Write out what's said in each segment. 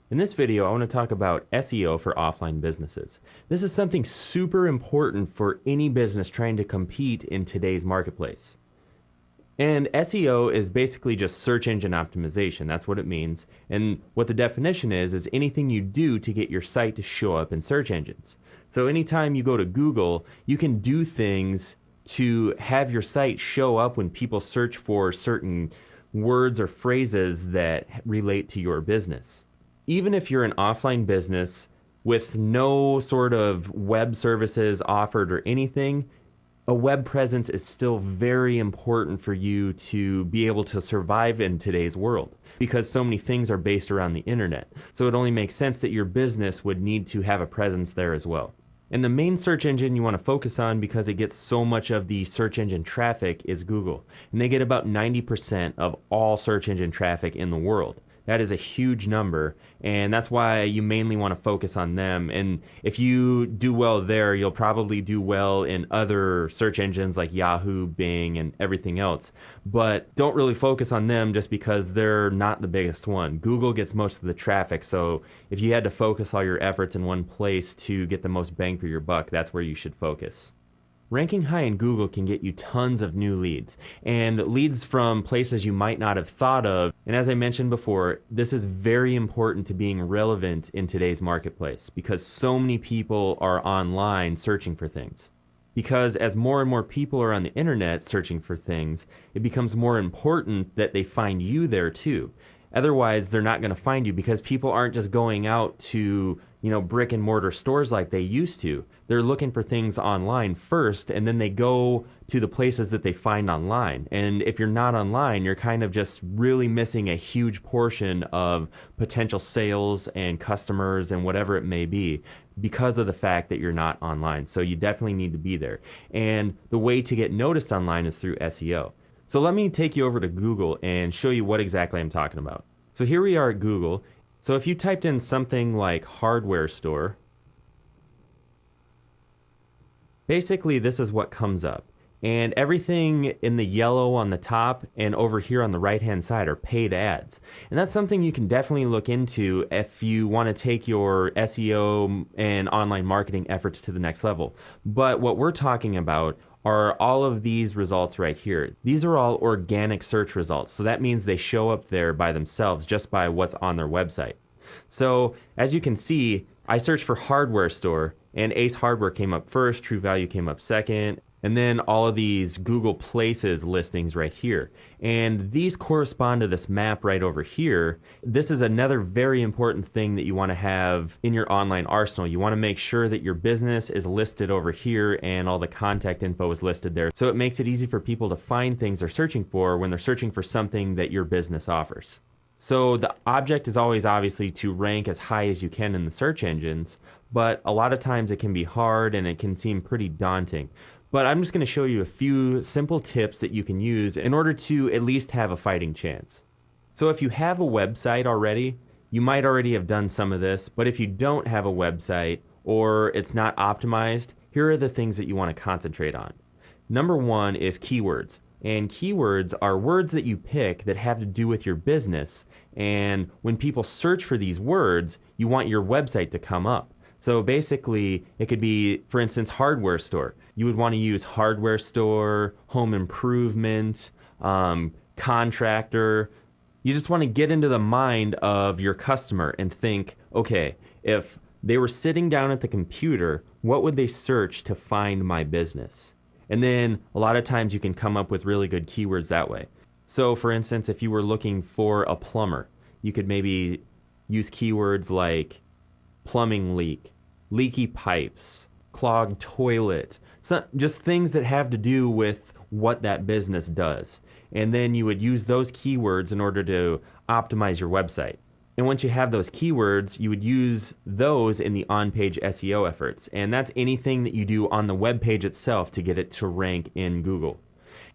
In this video, I want to talk about SEO for offline businesses. This is something super important for any business trying to compete in today's marketplace. And SEO is basically just search engine optimization. That's what it means. And what the definition is anything you do to get your site to show up in search engines. So anytime you go to Google, you can do things to have your site show up when people search for certain words or phrases that relate to your business. Even if you're an offline business with no sort of web services offered or anything, a web presence is still very important for you to be able to survive in today's world because so many things are based around the internet. So it only makes sense that your business would need to have a presence there as well. And the main search engine you want to focus on because it gets so much of the search engine traffic is Google. And they get about 90% of all search engine traffic in the world. That is a huge number, and that's why you mainly want to focus on them. And if you do well there, you'll probably do well in other search engines like Yahoo, Bing, and everything else. But don't really focus on them just because they're not the biggest one. Google gets most of the traffic, so if you had to focus all your efforts in one place to get the most bang for your buck, that's where you should focus. Ranking high in Google can get you tons of new leads, and leads from places you might not have thought of. And as I mentioned before, this is very important to being relevant in today's marketplace because so many people are online searching for things. Because as more and more people are on the internet searching for things, it becomes more important that they find you there too. Otherwise, they're not going to find you because people aren't just going out to, brick and mortar stores like they used to. They're looking for things online first, and then they go to the places that they find online. And if you're not online, you're kind of just really missing a huge portion of potential sales and customers and whatever it may be because of the fact that you're not online. So you definitely need to be there. And the way to get noticed online is through SEO. So let me take you over to Google and show you what exactly I'm talking about. So here we are at Google. So if you typed in something like hardware store, basically this is what comes up. And everything in the yellow on the top and over here on the right-hand side are paid ads. And that's something you can definitely look into if you want to take your SEO and online marketing efforts to the next level. But what we're talking about are all of these results right here. These are all organic search results. So that means they show up there by themselves just by what's on their website. So as you can see, I searched for hardware store and Ace Hardware came up first, True Value came up second, and then all of these Google Places listings right here. And these correspond to this map right over here. This is another very important thing that you want to have in your online arsenal. You want to make sure that your business is listed over here and all the contact info is listed there. So it makes it easy for people to find things they're searching for when they're searching for something that your business offers. So the object is always obviously to rank as high as you can in the search engines, but a lot of times it can be hard and it can seem pretty daunting. But I'm just going to show you a few simple tips that you can use in order to at least have a fighting chance. So if you have a website already, you might already have done some of this, but if you don't have a website or it's not optimized, here are the things that you want to concentrate on. Number one is keywords. And keywords are words that you pick that have to do with your business. And when people search for these words, you want your website to come up. So basically, it could be, for instance, hardware store. You would want to use hardware store, home improvement, contractor. You just want to get into the mind of your customer and think, okay, if they were sitting down at the computer, what would they search to find my business? And then a lot of times you can come up with really good keywords that way. So for instance, if you were looking for a plumber, you could maybe use keywords like plumbing leak, leaky pipes, clogged toilet, just things that have to do with what that business does. And then you would use those keywords in order to optimize your website. And once you have those keywords, you would use those in the on-page SEO efforts. And that's anything that you do on the web page itself to get it to rank in Google.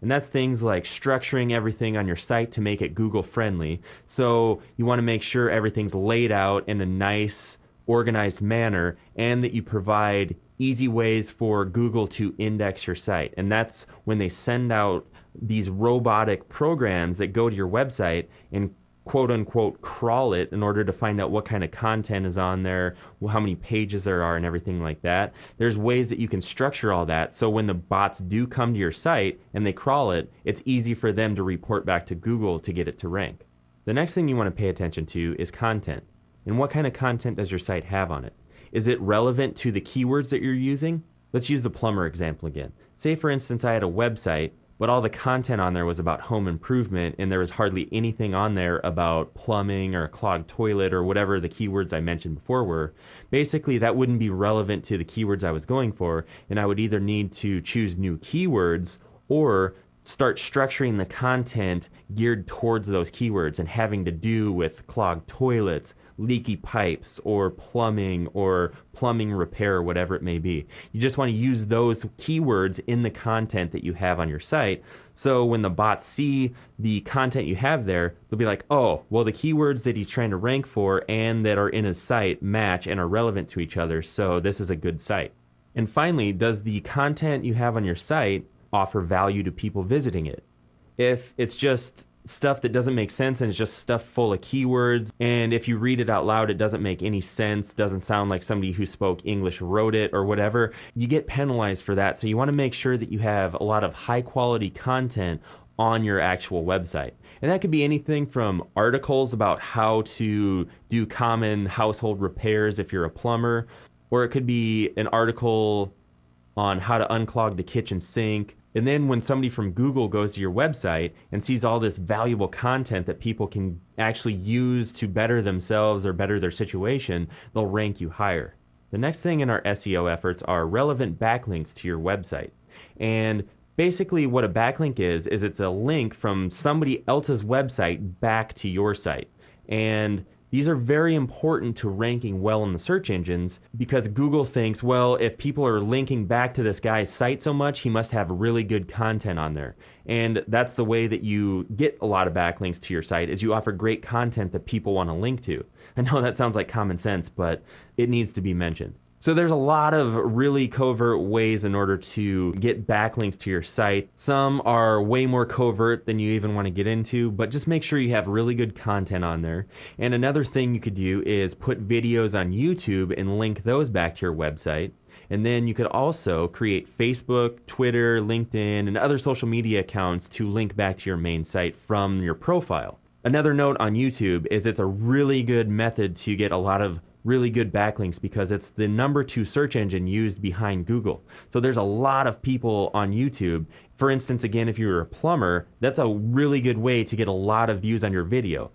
And that's things like structuring everything on your site to make it Google friendly. So you want to make sure everything's laid out in a nice, organized manner and that you provide easy ways for Google to index your site. And that's when they send out these robotic programs that go to your website and quote unquote crawl it in order to find out what kind of content is on there, how many pages there are, and everything like that. There's ways that you can structure all that so when the bots do come to your site and they crawl it, it's easy for them to report back to Google to get it to rank. The next thing you want to pay attention to is content. And what kind of content does your site have on it? Is it relevant to the keywords that you're using? Let's use the plumber example again. Say for instance I had a website, but all the content on there was about home improvement and there was hardly anything on there about plumbing or a clogged toilet or whatever the keywords I mentioned before were. Basically, that wouldn't be relevant to the keywords I was going for, and I would either need to choose new keywords or start structuring the content geared towards those keywords and having to do with clogged toilets, leaky pipes, or plumbing repair, whatever it may be. You just want to use those keywords in the content that you have on your site. So when the bots see the content you have there, they'll be like, oh, well, the keywords that he's trying to rank for and that are in his site match and are relevant to each other. So this is a good site. And finally, does the content you have on your site offer value to people visiting it? If it's just stuff that doesn't make sense and it's just stuff full of keywords, and if you read it out loud it doesn't make any sense, doesn't sound like somebody who spoke English wrote it or whatever, you get penalized for that. So you want to make sure that you have a lot of high quality content on your actual website. And that could be anything from articles about how to do common household repairs if you're a plumber, or it could be an article on how to unclog the kitchen sink. And then when somebody from Google goes to your website and sees all this valuable content that people can actually use to better themselves or better their situation, they'll rank you higher. The next thing in our SEO efforts are relevant backlinks to your website. And basically what a backlink is it's a link from somebody else's website back to your site. And these are very important to ranking well in the search engines because Google thinks, well, if people are linking back to this guy's site so much, he must have really good content on there. And that's the way that you get a lot of backlinks to your site, is you offer great content that people want to link to. I know that sounds like common sense, but it needs to be mentioned. So there's a lot of really covert ways in order to get backlinks to your site. Some are way more covert than you even want to get into, but just make sure you have really good content on there. And another thing you could do is put videos on YouTube and link those back to your website. And then you could also create Facebook, Twitter, LinkedIn, and other social media accounts to link back to your main site from your profile. Another note on YouTube is it's a really good method to get a lot of really good backlinks because it's the number 2 search engine used behind Google. So there's a lot of people on YouTube. For instance, again, if you're a plumber, that's a really good way to get a lot of views on your video.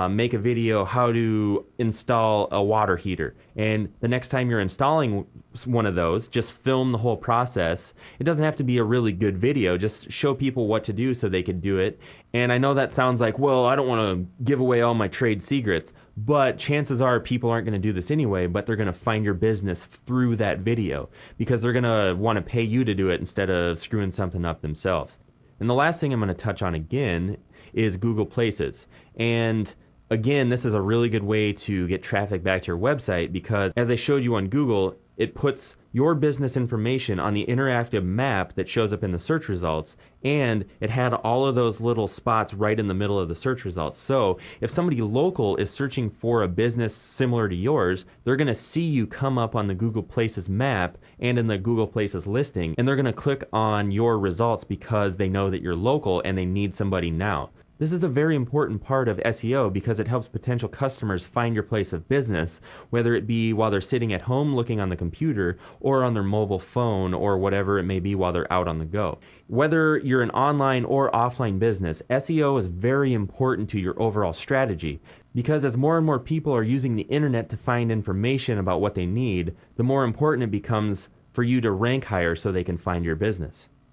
Make a video how to install a water heater. And the next time you're installing one of those, just film the whole process. It doesn't have to be a really good video. Just show people what to do so they can do it. And I know that sounds like, well, I don't want to give away all my trade secrets, but chances are people aren't going to do this anyway, but they're going to find your business through that video because they're going to want to pay you to do it instead of screwing something up themselves. And the last thing I'm going to touch on again is Google Places. And again, this is a really good way to get traffic back to your website because as I showed you on Google, it puts your business information on the interactive map that shows up in the search results, and it had all of those little spots right in the middle of the search results. So if somebody local is searching for a business similar to yours, they're going to see you come up on the Google Places map and in the Google Places listing, and they're going to click on your results because they know that you're local and they need somebody now. This is a very important part of SEO because it helps potential customers find your place of business, whether it be while they're sitting at home looking on the computer or on their mobile phone or whatever it may be while they're out on the go. Whether you're an online or offline business, SEO is very important to your overall strategy because as more and more people are using the internet to find information about what they need, the more important it becomes for you to rank higher so they can find your business.